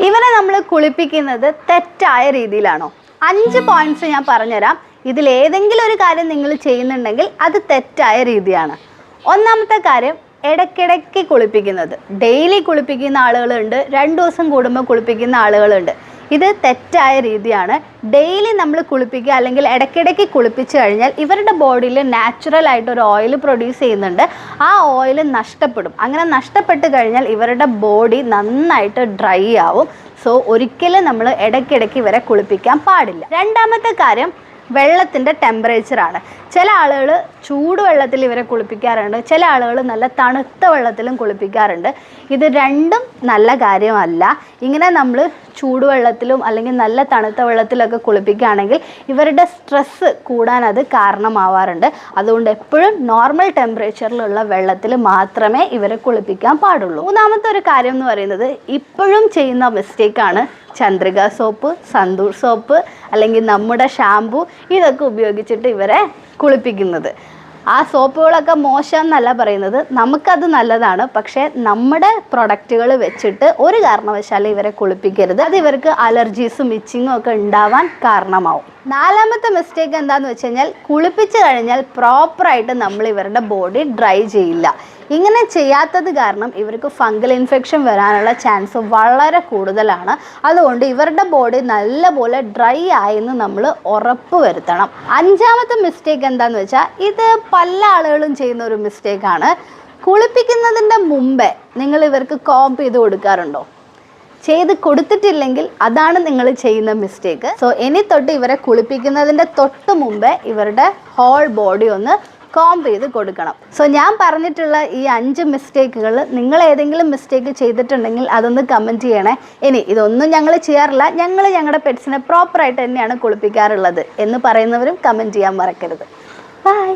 ഇവനെ നമ്മൾ കുളിപ്പിക്കുന്നത് തെറ്റായ രീതിയിലാണോ? 5 പോയിന്റ്സ് ഞാൻ പറഞ്ഞുതരാം. ഇതിലേതെങ്കിലും ഒരു കാര്യം നിങ്ങൾ ചെയ്യുന്നുണ്ടെങ്കിൽ അത് തെറ്റായ രീതിയാണ്. ഒന്നാമത്തെ കാര്യം, ഇടയ്ക്കിടയ്ക്ക് കുളിപ്പിക്കുന്നത്. ഡെയിലി കുളിപ്പിക്കുന്ന ആളുകളുണ്ട്, 2 ദിവസം കൂടുമ്പോൾ കുളിപ്പിക്കുന്ന ആളുകളുണ്ട്. ഇത് തെറ്റായ രീതിയാണ്. ഡെയിലി നമ്മൾ കുളിപ്പിക്കുക അല്ലെങ്കിൽ ഇടയ്ക്കിടയ്ക്ക് കുളിപ്പിച്ച് കഴിഞ്ഞാൽ ഇവരുടെ ബോഡിയിൽ നാച്ചുറലായിട്ടൊരു ഓയിൽ പ്രൊഡ്യൂസ് ചെയ്യുന്നുണ്ട്. ആ ഓയിൽ നഷ്ടപ്പെടും. അങ്ങനെ നഷ്ടപ്പെട്ട് കഴിഞ്ഞാൽ ഇവരുടെ ബോഡി നന്നായിട്ട് ഡ്രൈ ആവും. സോ ഒരിക്കലും നമ്മൾ ഇടയ്ക്കിടയ്ക്ക് ഇവരെ കുളിപ്പിക്കാൻ പാടില്ല. രണ്ടാമത്തെ കാര്യം, വെള്ളത്തിൻ്റെ ടെമ്പറേച്ചറാണ്. ചില ആളുകൾ ചൂടുവെള്ളത്തിൽ ഇവരെ കുളിപ്പിക്കാറുണ്ട്, ചില ആളുകൾ നല്ല തണുത്ത വെള്ളത്തിലും കുളിപ്പിക്കാറുണ്ട്. ഇത് രണ്ടും നല്ല കാര്യമല്ല. ഇങ്ങനെ നമ്മൾ ചൂടുവെള്ളത്തിലും അല്ലെങ്കിൽ നല്ല തണുത്ത വെള്ളത്തിലൊക്കെ കുളിപ്പിക്കുകയാണെങ്കിൽ ഇവരുടെ സ്ട്രെസ്സ് കൂടാൻ അത് കാരണമാവാറുണ്ട്. അതുകൊണ്ട് എപ്പോഴും നോർമൽ ടെമ്പറേച്ചറിലുള്ള വെള്ളത്തിൽ മാത്രമേ ഇവരെ കുളിപ്പിക്കാൻ പാടുള്ളൂ. മൂന്നാമത്തെ ഒരു കാര്യം എന്ന് പറയുന്നത്, ഇപ്പോഴും ചെയ്യുന്ന മിസ്റ്റേക്കാണ് ചന്ദ്രിക സോപ്പ്, സന്തൂർ സോപ്പ് അല്ലെങ്കിൽ നമ്മുടെ ഷാമ്പു ഇതൊക്കെ ഉപയോഗിച്ചിട്ട് ഇവരെ കുളിപ്പിക്കുന്നത്. ആ സോപ്പുകളൊക്കെ മോശം എന്നല്ല പറയുന്നത്, നമുക്കത് നല്ലതാണ്. പക്ഷേ നമ്മുടെ പ്രൊഡക്റ്റുകൾ വെച്ചിട്ട് ഒരു കാരണവശാലും ഇവരെ കുളിപ്പിക്കരുത്. അത് ഇവർക്ക് അലർജീസും ഇച്ചിങ്ങും ഒക്കെ ഉണ്ടാവാൻ കാരണമാവും. നാലാമത്തെ മിസ്റ്റേക്ക് എന്താണെന്ന് വെച്ച് കഴിഞ്ഞാൽ, കുളിപ്പിച്ച് കഴിഞ്ഞാൽ പ്രോപ്പറായിട്ട് നമ്മൾ ഇവരുടെ ബോഡി ഡ്രൈ ചെയ്യില്ല. ഇങ്ങനെ ചെയ്യാത്തത് കാരണം ഇവർക്ക് ഫംഗൽ ഇൻഫെക്ഷൻ വരാനുള്ള ചാൻസ് വളരെ കൂടുതലാണ്. അതുകൊണ്ട് ഇവരുടെ ബോഡി നല്ലപോലെ ഡ്രൈ ആയെന്ന് നമ്മൾ ഉറപ്പ് വരുത്തണം. അഞ്ചാമത്തെ മിസ്റ്റേക്ക് എന്താണെന്ന് വെച്ചാൽ, ഇത് പല ആളുകളും ചെയ്യുന്ന ഒരു മിസ്റ്റേക്കാണ്. കുളിപ്പിക്കുന്നതിൻ്റെ മുമ്പേ നിങ്ങൾ ഇവർക്ക് കോംപ് ചെയ്ത് കൊടുക്കാറുണ്ടോ? ചെയ്ത് കൊടുത്തിട്ടില്ലെങ്കിൽ അതാണ് നിങ്ങൾ ചെയ്യുന്ന മിസ്റ്റേക്ക്. സോ ഇനി തൊട്ട് ഇവരെ കുളിപ്പിക്കുന്നതിൻ്റെ തൊട്ട് മുമ്പേ ഇവരുടെ ഹോൾ ബോഡി ഒന്ന് കോംപ് ചെയ്ത് കൊടുക്കണം. സോ ഞാൻ പറഞ്ഞിട്ടുള്ള ഈ 5 മിസ്റ്റേക്കുകൾ നിങ്ങൾ ഏതെങ്കിലും മിസ്റ്റേക്ക് ചെയ്തിട്ടുണ്ടെങ്കിൽ അതൊന്ന് കമൻറ്റ് ചെയ്യണേ. ഇനി ഇതൊന്നും ഞങ്ങൾ ചെയ്യാറില്ല, ഞങ്ങൾ ഞങ്ങളുടെ പെറ്റ്സിനെ പ്രോപ്പറായിട്ട് തന്നെയാണ് കുളിപ്പിക്കാറുള്ളത് എന്ന് പറയുന്നവരും കമൻറ്റ് ചെയ്യാൻ മറക്കരുത്. ബൈ.